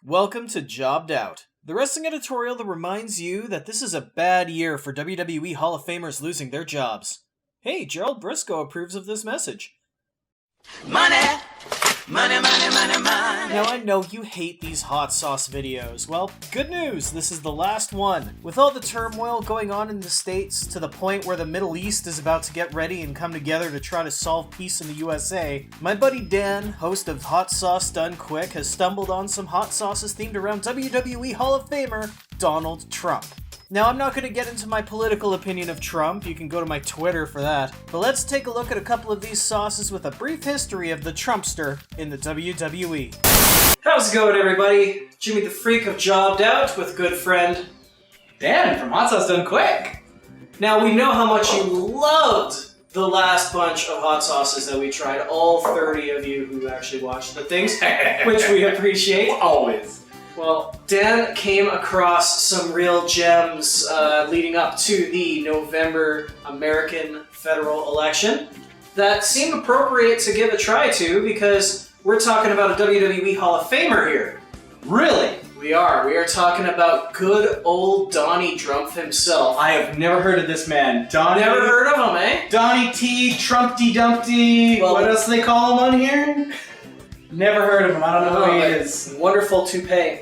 Welcome to Jobbed Out, the wrestling editorial that reminds you that this is a bad year for WWE Hall of Famers losing their jobs. Hey, Gerald Briscoe approves of this message. Money, money, money, money, money. Now I know you hate these hot sauce videos. Well, good news, this is the last one. With all the turmoil going on in the States, to the point where the Middle East is about to get ready and come together to try to solve peace in the USA, my buddy Dan, host of Hot Sauce Done Quick, has stumbled on some hot sauces themed around WWE Hall of Famer Donald Trump. Now, I'm not going to get into my political opinion of Trump, you can go to my Twitter for that, but let's take a look at a couple of these sauces with a brief history of the Trumpster in the WWE. How's it going, everybody? Jimmy the Freak of Jobbed Out with good friend Dan from Hot Sauce Done Quick. Now, we know how much you loved the last bunch of hot sauces that we tried, all 30 of you who actually watched the things, which we appreciate. Always. Well, Dan came across some real gems leading up to the November American federal election that seemed appropriate to give a try to because we're talking about a WWE Hall of Famer here. Really? We are. We are talking about good old Donnie Drumpf himself. I have never heard of this man. Donnie. Never heard of him, eh? Donnie T, Trumpty Dumpty. Well, what else do they call him on here? Never heard of him. I don't know who he is. Wonderful toupee.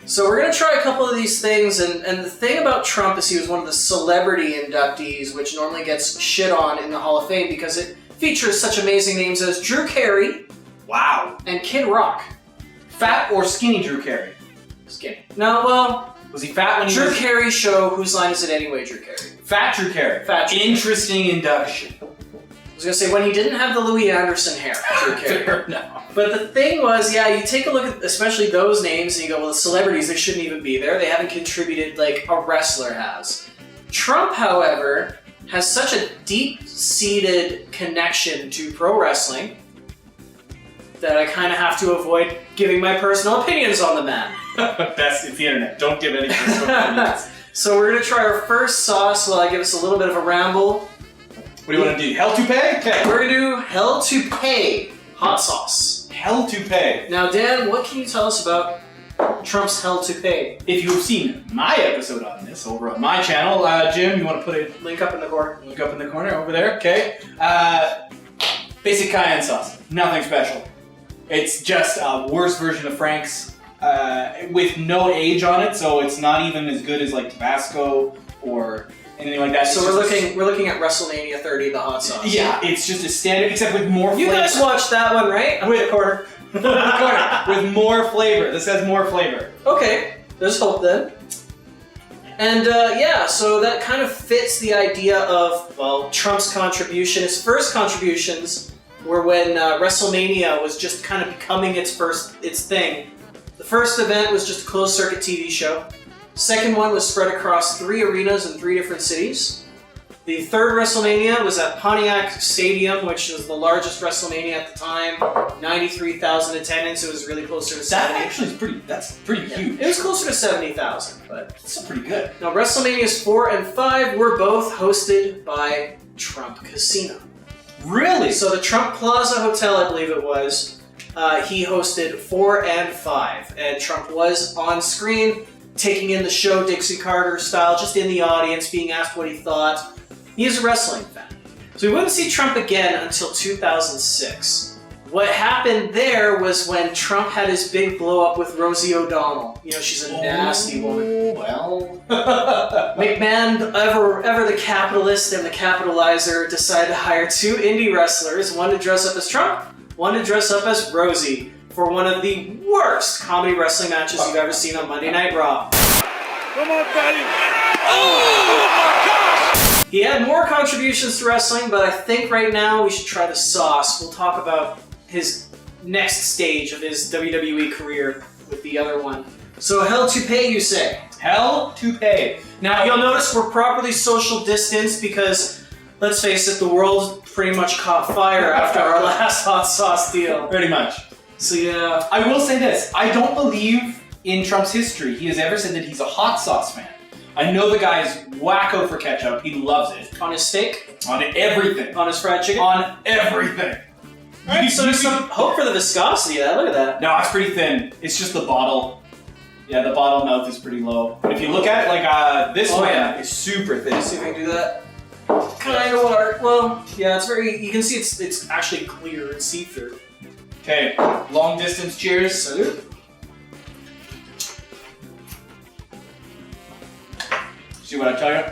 So we're going to try a couple of these things, and the thing about Trump is he was one of the celebrity inductees, which normally gets shit on in the Hall of Fame because it features such amazing names as Drew Carey. Wow. And Kid Rock. Fat or skinny Drew Carey? Skinny. No, well... Was he fat when he Drew was... Carey show, Whose Line Is It Anyway, Drew Carey? Fat Drew Carey. Fat Drew Interesting induction. I was going to say, when he didn't have the Louis Anderson hair, Drew Carey. No. But the thing was, yeah, you take a look at especially those names and you go, well, the celebrities, they shouldn't even be there. They haven't contributed like a wrestler has. Trump, however, has such a deep-seated connection to pro wrestling that I kind of have to avoid giving my personal opinions on the man. It's the internet. Don't give any personal opinions. So we're going to try our first sauce while I give us a little bit of a ramble. What do you want to do? Hell to pay? Okay. We're going to do Hell to Pay hot sauce. Hell to pay. Now, Dan, what can you tell us about Trump's Hell to Pay? If you have seen my episode on this over on my channel, Jim, you want to put it... Link up in the corner. Link up in the corner over there, okay. Basic cayenne sauce. Nothing special. It's just a worse version of Frank's with no age on it, so it's not even as good as like Tabasco or anything like that. So we're looking at WrestleMania 30, the hot sauce. Yeah, it's just a standard, except with more flavor. You guys watched that one, right? Up in the corner. With more flavor. This has more flavor. Okay, there's hope then. And yeah, so that kind of fits the idea of, well, Trump's contribution. His first contributions were when WrestleMania was just kind of becoming its thing. The first event was just a closed-circuit TV show. Second one was spread across 3 arenas in 3 different cities. The third WrestleMania was at Pontiac Stadium, which was the largest WrestleMania at the time. 93,000 attendance. It was really closer to 70. That actually is that's pretty huge. It was closer to 70,000, but it's still pretty good. Now, WrestleManias 4 and 5 were both hosted by Trump Casino. Really? So the Trump Plaza Hotel, I believe it was, he hosted 4 and 5, and Trump was on screen, taking in the show Dixie Carter style, just in the audience, being asked what he thought. He is a wrestling fan. So we wouldn't see Trump again until 2006. What happened there was when Trump had his big blow-up with Rosie O'Donnell. You know, she's a nasty woman. Well... McMahon, ever the capitalist and the capitalizer, decided to hire 2 indie wrestlers, one to dress up as Trump, one to dress up as Rosie, for one of the worst comedy wrestling matches you've ever seen on Monday Night Raw. Come on, Patty! Oh my gosh! He had more contributions to wrestling, but I think right now we should try the sauce. We'll talk about his next stage of his WWE career with the other one. So Hell to Pay, you say? Hell to Pay. Now, you'll notice we're properly social distanced because, let's face it, the world pretty much caught fire after our last hot sauce deal. Pretty much. So yeah. I will say this. I don't believe in Trump's history he has ever said that he's a hot sauce fan. I know the guy's wacko for ketchup. He loves it. On his steak? On everything. On his fried chicken? On everything. Alright, so there's some hope for the viscosity of that. Look at that. No, it's pretty thin. It's just the bottle. Yeah, the bottle mouth is pretty low. But if you look at it, like this one is super thin. Let's see if I can do that. Kind of water. Well, yeah, it's very. You can see it's actually clear and see-through. Okay, long distance cheers. Salute. See what I tell you?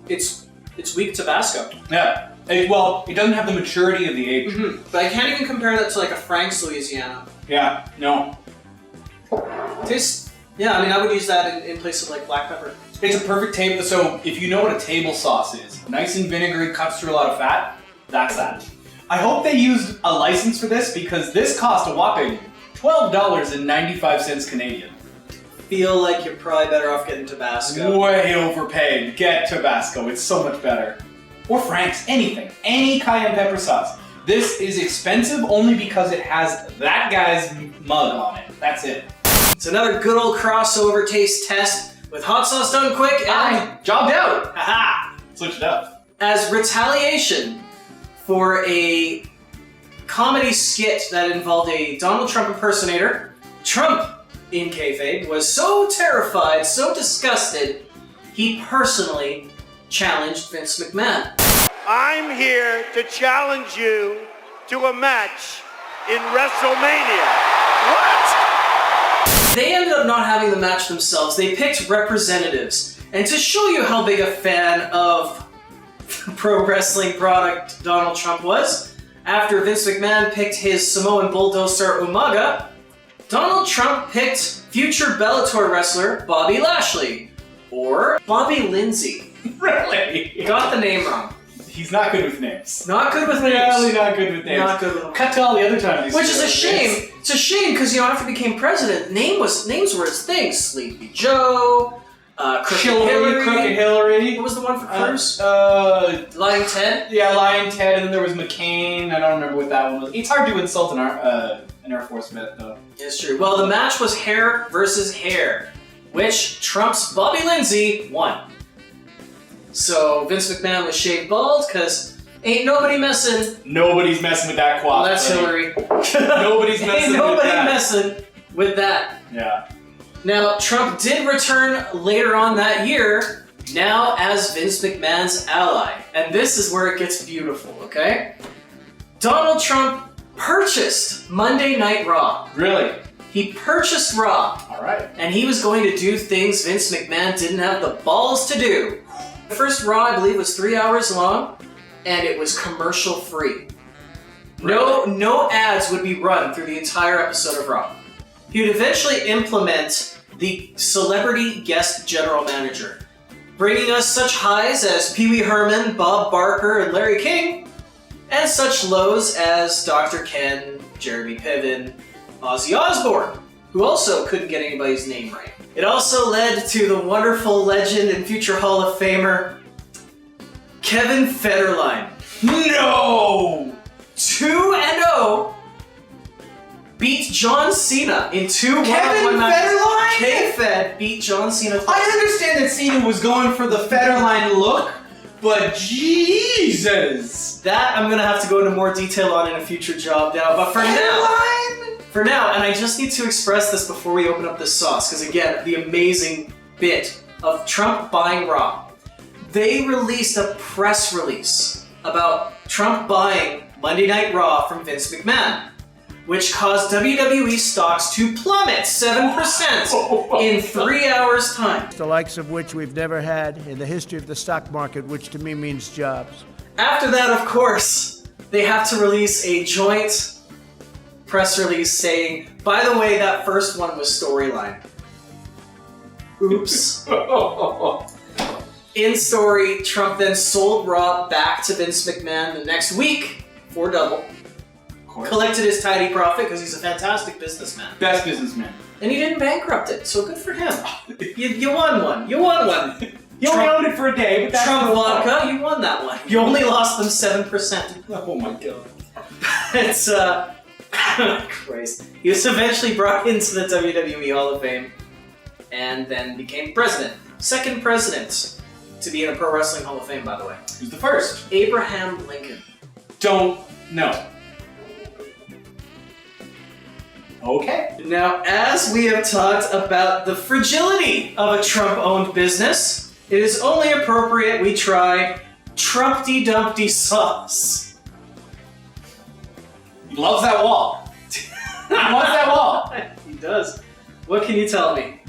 It's weak Tabasco. Yeah. Well, it doesn't have the maturity of the age. But I can't even compare that to like a Frank's Louisiana. Yeah. No. Tastes. Yeah, I mean, I would use that in place of like black pepper. It's a perfect table. So if you know what a table sauce is, nice and vinegary, cuts through a lot of fat. That's that. I hope they used a license for this because this cost a whopping $12.95 Canadian. Feel like you're probably better off getting Tabasco. Way overpaid. Get Tabasco. It's so much better. Or Frank's. Anything. Any cayenne pepper sauce. This is expensive only because it has that guy's mug on it. That's it. It's another good old crossover taste test with hot sauce done quick and jobbed out. Haha! Switch it up. As retaliation for a comedy skit that involved a Donald Trump impersonator, Trump, in kayfabe, was so terrified, so disgusted, he personally challenged Vince McMahon. I'm here to challenge you to a match in WrestleMania. What? They ended up not having the match themselves. They picked representatives. And to show you how big a fan of pro wrestling product Donald Trump was, after Vince McMahon picked his Samoan bulldozer Umaga, Donald Trump picked future Bellator wrestler Bobby Lashley, or Bobby Lindsay. Really? Got the name wrong. He's not good with names. Not good with names. Really not good with names. Not good with them. Cut to all the other times. Which is a shame. It's a shame because after he became president, names were his thing. Sleepy Joe, Crooked Hillary. What was the one for Cruz? Lying Ted. Yeah, Lying Ted, and then there was McCain. I don't remember what that one was. It's hard to insult an Air Force vet, though. It's true. Well, the match was hair versus hair, which Trump's Bobby Lindsay won. So Vince McMahon was shaved bald because ain't nobody messing. Nobody's messing with that quad. Well, that's Hillary. Nobody's messing ain't with nobody that. messing with that. Yeah. Now, Trump did return later on that year, now as Vince McMahon's ally. And this is where it gets beautiful, okay? Donald Trump purchased Monday Night Raw. Really? He purchased Raw. All right. And he was going to do things Vince McMahon didn't have the balls to do. The first Raw, I believe, was 3 hours long, and it was commercial free. No ads would be run through the entire episode of Raw. He would eventually implement the celebrity guest general manager, bringing us such highs as Pee Wee Herman, Bob Barker, and Larry King, and such lows as Dr. Ken, Jeremy Piven, Ozzy Osbourne, who also couldn't get anybody's name right. It also led to the wonderful legend and future Hall of Famer, Kevin Federline. No! 2-0 beat John Cena in two one-on-one matches. Federline? K-Fed beat John Cena. I understand that Cena was going for the Federline look, but Jesus! That I'm gonna have to go into more detail on in a future job now, but for now, and I just need to express this before we open up this sauce, because again, the amazing bit of Trump buying Raw. They released a press release about Trump buying Monday Night Raw from Vince McMahon, which caused WWE stocks to plummet 7% in 3 hours' time. The likes of which we've never had in the history of the stock market, which to me means jobs. After that, of course, they have to release a joint press release saying, by the way, that first one was storyline. Oops. In story, Trump then sold Raw back to Vince McMahon the next week for double. Collected his tidy profit because he's a fantastic businessman. Best businessman. And he didn't bankrupt it, so good for him. You won one. You won one. You only owned it for a day, but that's Trump vodka, you won that one. You only lost them 7%. Oh my god. It's, Christ. He was eventually brought into the WWE Hall of Fame and then became president. Second president to be in a Pro Wrestling Hall of Fame, by the way. Who's the first? Abraham Lincoln. Don't No. Okay. Now, as we have talked about the fragility of a Trump-owned business, it is only appropriate we try Trumpty Dumpty sauce. He loves that wall. He wants that wall. He does. What can you tell me?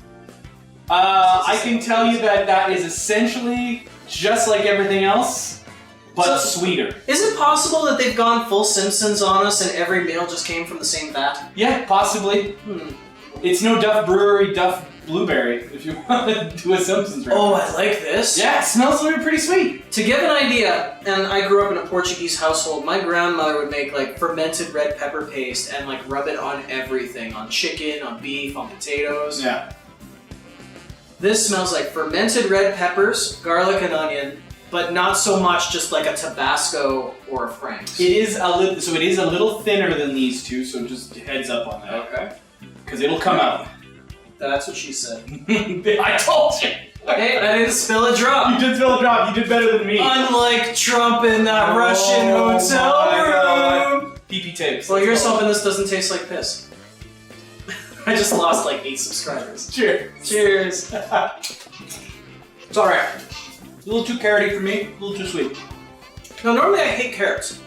I can tell you that is essentially just like everything else, but So- sweeter. Is it possible that they've gone full Simpsons on us and every meal just came from the same vat? Yeah, possibly. It's no Duff Brewery Duff Blueberry, if you want to do a Simpsons reference. Oh, I like this. Yeah, it smells pretty sweet. To give an idea, and I grew up in a Portuguese household, my grandmother would make like fermented red pepper paste and like rub it on everything, on chicken, on beef, on potatoes. Yeah. This smells like fermented red peppers, garlic and onion, but not so much just like a Tabasco or a Frank's. It is a little thinner than these two, so just heads up on that. Okay. Because it'll come out. That's what she said. I told you! Hey, I didn't spill a drop. You did spill a drop, you did better than me. Unlike Trump in that Russian hotel room. PP tapes. Well, here's hoping this doesn't taste like piss. I just lost like 8 subscribers. Cheers. Cheers. It's alright. A little too carroty for me, a little too sweet. Now, normally I hate carrots.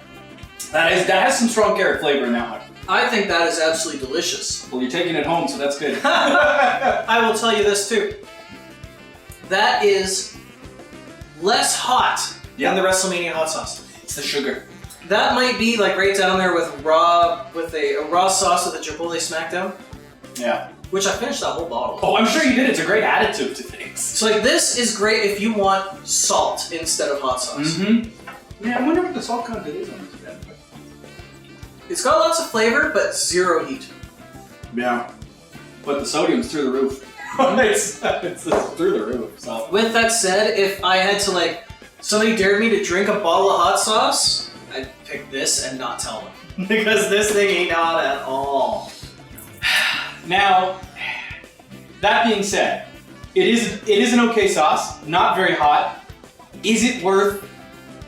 That has some strong carrot flavor in that one. I think that is absolutely delicious. Well, you're taking it home, so that's good. I will tell you this too. That is less hot than the WrestleMania hot sauce. It's the sugar. That might be like right down there with a raw sauce with a Chipotle Smackdown, Yeah. which I finished that whole bottle. Oh, I'm sure you did. It's a great additive to things. So like this is great if you want salt instead of hot sauce. Mm-hmm. Yeah, I wonder what the salt content is on this bad boy. It's got lots of flavor, but zero heat. Yeah. But the sodium's through the roof. it's through the roof, so. With that said, if I had to somebody dared me to drink a bottle of hot sauce, I'd pick this and not tell them. Because this thing ain't hot at all. Now, that being said, it is an okay sauce, not very hot. Is it worth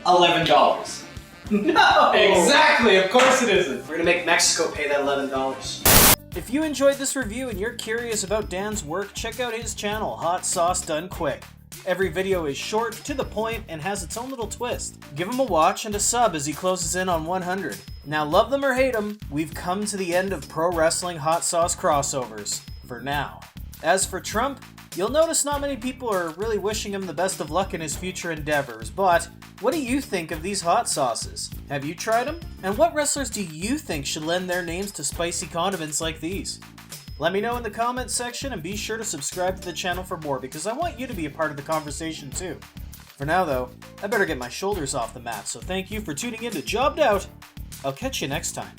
$11? No! Exactly, of course it isn't. We're gonna make Mexico pay that $11. If you enjoyed this review and you're curious about Dan's work, check out his channel, Hot Sauce Done Quick. Every video is short, to the point, and has its own little twist. Give him a watch and a sub as he closes in on 100. Now, love them or hate them, we've come to the end of pro wrestling hot sauce crossovers. For now. As for Trump, you'll notice not many people are really wishing him the best of luck in his future endeavors, but what do you think of these hot sauces? Have you tried them? And what wrestlers do you think should lend their names to spicy condiments like these? Let me know in the comments section and be sure to subscribe to the channel for more because I want you to be a part of the conversation too. For now though, I better get my shoulders off the mat, so thank you for tuning in to Jobbed Out. I'll catch you next time.